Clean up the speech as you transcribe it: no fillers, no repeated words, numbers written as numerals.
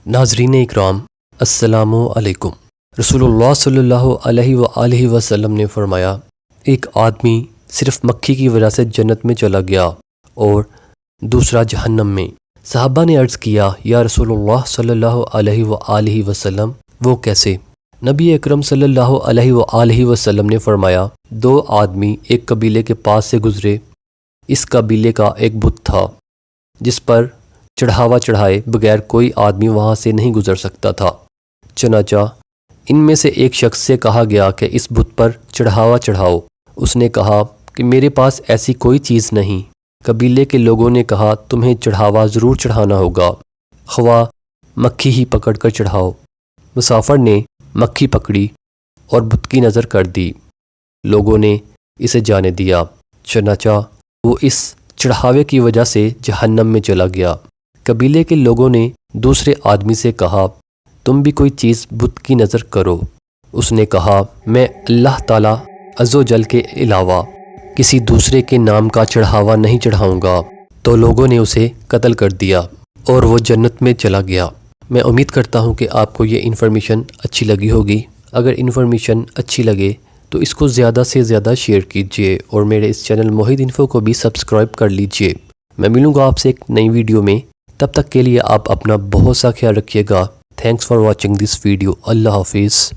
ناظرین اکرام، السلام علیکم۔ رسول اللہ صلی اللہ علیہ وآلہ وسلم نے فرمایا، ایک آدمی صرف مکھی کی وجہ سے جنت میں چلا گیا اور دوسرا جہنم میں۔ صحابہ نے عرض کیا، یا رسول اللہ صلی اللہ علیہ وآلہ وسلم، وہ کیسے؟ نبی اکرم صلی اللہ علیہ وآلہ وسلم نے فرمایا، دو آدمی ایک قبیلے کے پاس سے گزرے۔ اس قبیلے کا ایک بت تھا جس پر چڑھاوا چڑھائے بغیر کوئی آدمی وہاں سے نہیں گزر سکتا تھا۔ چنانچہ ان میں سے ایک شخص سے کہا گیا کہ اس بت پر چڑھاوا چڑھاؤ۔ اس نے کہا کہ میرے پاس ایسی کوئی چیز نہیں۔ قبیلے کے لوگوں نے کہا، تمہیں چڑھاوا ضرور چڑھانا ہوگا، خواہ مکھی ہی پکڑ کر چڑھاؤ۔ مسافر نے مکھی پکڑی اور بت کی نظر کر دی۔ لوگوں نے اسے جانے دیا، چنانچہ وہ اس چڑھاوے کی وجہ سے جہنم میں چلا گیا۔ قبیلے کے لوگوں نے دوسرے آدمی سے کہا، تم بھی کوئی چیز بت کی نظر کرو۔ اس نے کہا، میں اللہ تعالیٰ عز و جل کے علاوہ کسی دوسرے کے نام کا چڑھاوا نہیں چڑھاؤں گا۔ تو لوگوں نے اسے قتل کر دیا اور وہ جنت میں چلا گیا۔ میں امید کرتا ہوں کہ آپ کو یہ انفارمیشن اچھی لگی ہوگی۔ اگر انفارمیشن اچھی لگے تو اس کو زیادہ سے زیادہ شیئر کیجیے اور میرے اس چینل موحد انفو کو بھی سبسکرائب کر لیجیے۔ میں ملوں گا آپ سے ایک نئی ویڈیو میں، تب تک کے لیے آپ اپنا بہت سا خیال رکھیے گا۔ Thanks for watching this video. اللہ حافظ۔